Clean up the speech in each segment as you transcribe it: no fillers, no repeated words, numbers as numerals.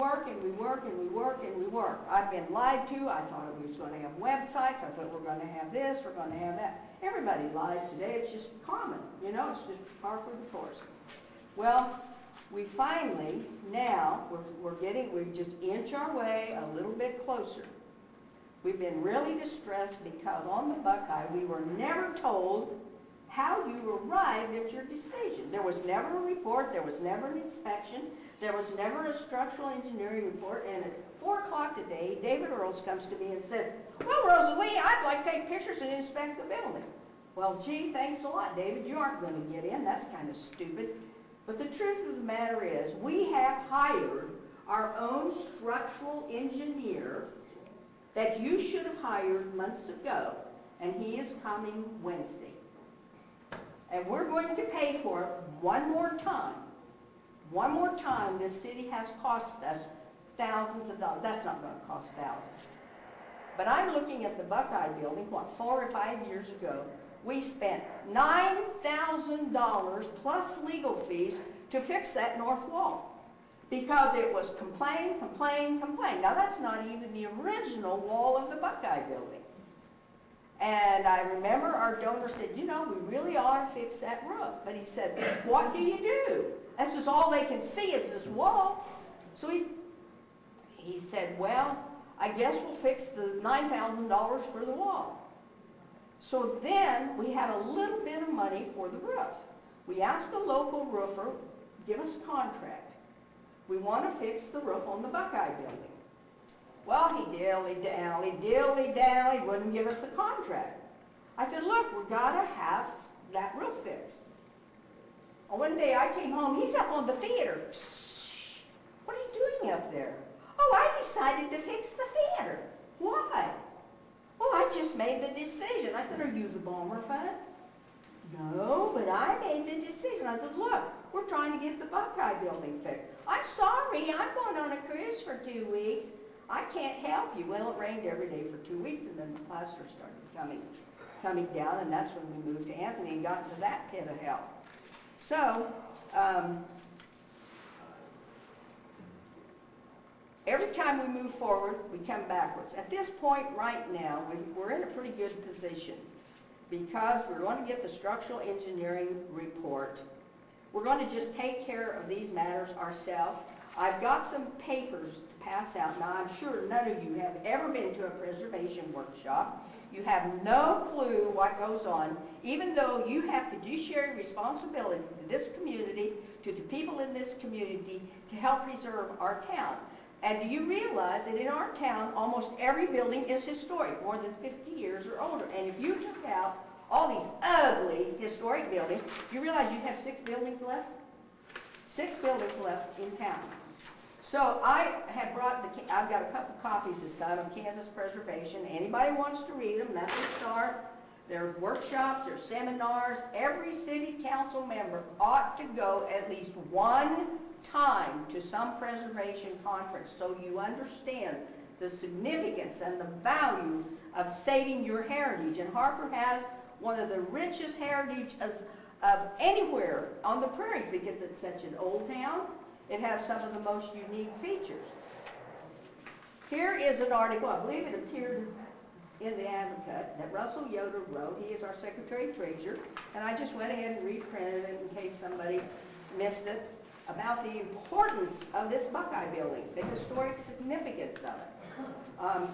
work and we work and we work and we work. I've been lied to. I thought we was going to have websites. I thought we're going to have this, we're going to have that. Everybody lies today. It's just common, you know, it's just par for the course. Well, we finally, now, we just inch our way a little bit closer. We've been really distressed because on the Buckeye, we were never told how you arrived at your decision. There was never a report, there was never an inspection, there was never a structural engineering report, and at 4 o'clock today, David Earls comes to me and says, well, Rosalie, I'd like to take pictures and inspect the building. Well, gee, thanks a lot, David. You aren't going to get in. That's kind of stupid. But the truth of the matter is, we have hired our own structural engineer that you should have hired months ago, and he is coming Wednesday. And we're going to pay for it one more time. One more time, this city has cost us thousands of dollars. That's not going to cost thousands. But I'm looking at the Buckeye building, what, 4 or 5 years ago, we spent $9,000 plus legal fees to fix that north wall. Because it was complain, complain, complain. Now that's not even the original wall of the Buckeye building. And I remember our donor said, you know, we really ought to fix that roof. But he said, what do you do? That's just all they can see is this wall. So he said, well, I guess we'll fix the $9,000 for the wall. So then we had a little bit of money for the roof. We asked a local roofer, give us a contract. We want to fix the roof on the Buckeye building. Well, he dilly-dally, wouldn't give us a contract. I said, look, we've got to have that roof fixed. Well, one day I came home, he's up on the theater. Shh, what are you doing up there? Oh, I decided to fix the theater. Why? Well, I just made the decision. I said, are you the Balmer Fund? No, but I made the decision. I said, look, we're trying to get the Buckeye building fixed. I'm sorry, I'm going on a cruise for 2 weeks. I can't help you. Well, it rained every day for 2 weeks, and then the plaster started coming down, and that's when we moved to Anthony and got into that pit of hell. So, every time we move forward, we come backwards. At this point right now, we're in a pretty good position because we're going to get the structural engineering report. We're going to just take care of these matters ourselves. I've got some papers to pass out. Now, I'm sure none of you have ever been to a preservation workshop. You have no clue what goes on, even though you have fiduciary responsibility to this community, to the people in this community, to help preserve our town. And do you realize that in our town, almost every building is historic, more than 50 years or older. And if you took out all these ugly historic buildings, you realize you'd have 6 buildings left? 6 buildings left in town. So I have I've got a couple copies this time of Kansas Preservation. Anybody wants to read them, that's a start. There are workshops, there are seminars. Every city council member ought to go at least one time to some preservation conference so you understand the significance and the value of saving your heritage. And Harper has one of the richest heritage of anywhere on the prairies because it's such an old town. It has some of the most unique features. Here is an article, I believe it appeared in the Advocate, that Russell Yoder wrote. He is our Secretary-Treasurer, and I just went ahead and reprinted it in case somebody missed it, about the importance of this Buckeye building, the historic significance of it.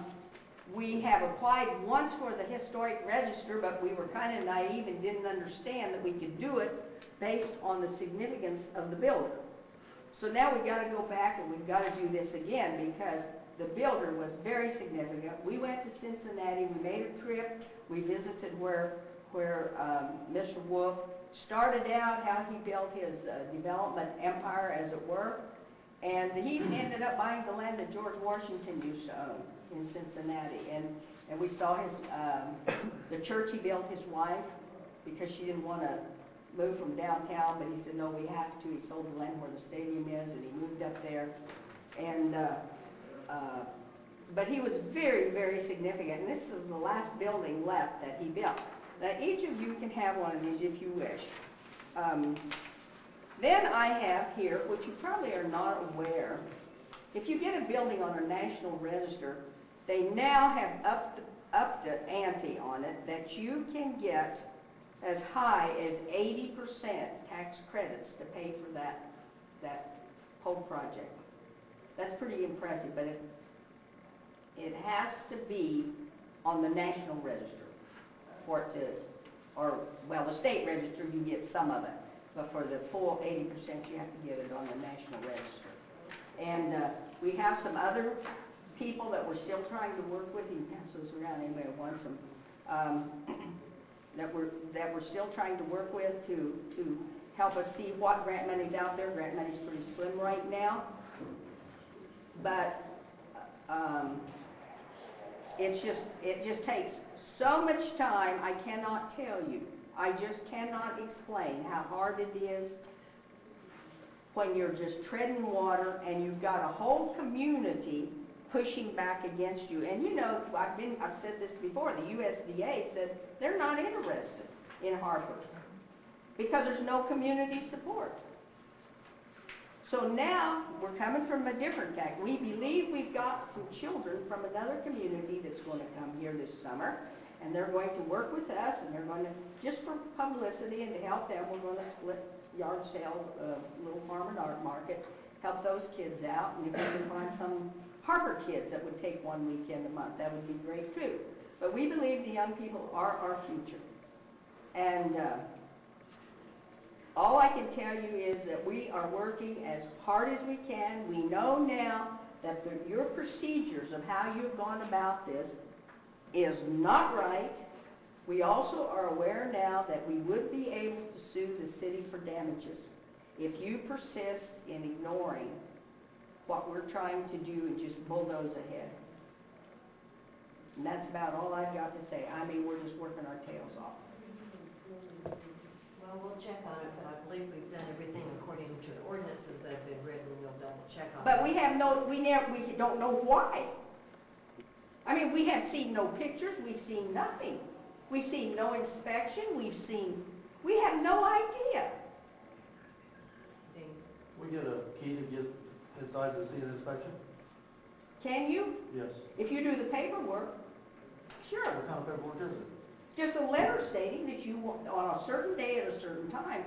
We have applied once for the historic register, but we were kind of naive and didn't understand that we could do it based on the significance of the builder. So now we've got to go back and we've got to do this again because the builder was very significant. We went to Cincinnati, we made a trip, we visited where Mr. Wolf started out, how he built his development empire, as it were, and he ended up buying the land that George Washington used to own in Cincinnati. And we saw his the church he built his wife because she didn't want to move from downtown, but he said, no, we have to. He sold the land where the stadium is, and he moved up there. And but he was very, very significant. And this is the last building left that he built. Now, each of you can have one of these if you wish. Then I have here, which you probably are not aware, if you get a building on a national register, they now have upped the ante on it that you can get as high as 80% tax credits to pay for that whole project. That's pretty impressive, but it has to be on the national register for it to, or, well, the state register, you get some of it, but for the full 80%, you have to get it on the national register. And we have some other people that we're still trying to work with. You can pass those around, anybody who wants them. That we're still trying to work with to help us see what grant money's out there. Grant money's pretty slim right now, but it just takes so much time. I cannot tell you. I just cannot explain how hard it is when you're just treading water and you've got a whole community pushing back against you. And you know, I've said this before, the USDA said they're not interested in Harper because there's no community support. So now we're coming from a different tack. We believe we've got some children from another community that's going to come here this summer, and they're going to work with us, and they're going to, just for publicity and to help them, we're going to split yard sales, Little Farm and Art Market, help those kids out, and if we can find some Harper kids that would take one weekend a month, that would be great too. But we believe the young people are our future. And all I can tell you is that we are working as hard as we can. We know now that your procedures of how you've gone about this is not right. We also are aware now that we would be able to sue the city for damages if you persist in ignoring what we're trying to do and just bulldoze ahead. And that's about all I've got to say. I mean, we're just working our tails off. Well, we'll check on it, but I believe we've done everything according to the ordinances that have been written, and we'll double check on it. But we don't know why. I mean, we have seen no pictures, we've seen nothing. We've seen no inspection, we have no idea. We get a key to get inside to see an inspection? Can you? Yes. If you do the paperwork, sure. What kind of paperwork is it? Just a letter stating that you want, on a certain day at a certain time.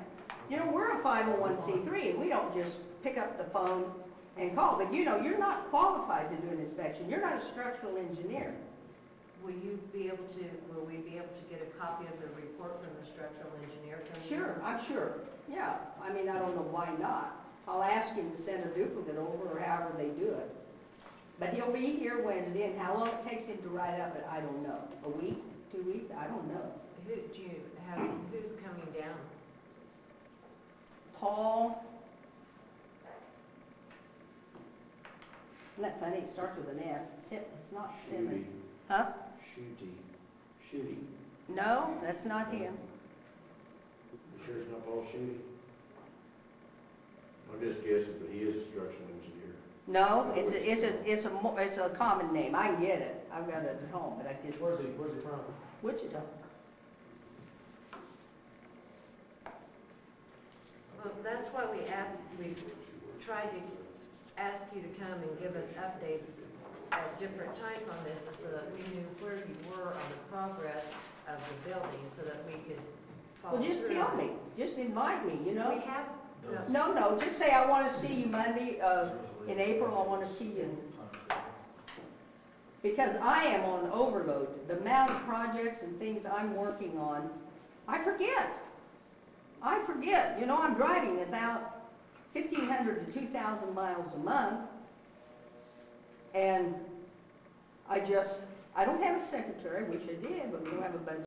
You know, we're a 501c3 and we don't just pick up the phone and call. But you know, you're not qualified to do an inspection. You're not a structural engineer. Will we be able to get a copy of the report from the structural engineer from you? Sure, I'm sure. Yeah, I mean, I don't know why not. I'll ask him to send a duplicate over or however they do it. But he'll be here Wednesday, and how long it takes him to write up it, I don't know. A week, 2 weeks, I don't know. Who's coming down? Paul. Isn't that funny? It starts with an S. It's not Simmons. Huh? Shooty. No, that's not him. You sure it's not Paul Shooty? I'm just guessing, but he is a structural engineer. No, it's a common name. I can get it. I've got it at home, but I just. Where's he from? Wichita. Well, that's why we tried to ask you to come and give us updates at different times on this, so that we knew where you were on the progress of the building, so that we could follow Well, just through. tell me. Just invite me, you know? We have. No, just say I want to see you Monday in April. I want to see you. Because I am on overload. The amount of projects and things I'm working on, I forget. You know, I'm driving about 1,500 to 2,000 miles a month. And I don't have a secretary, which I did, but we don't have a budget.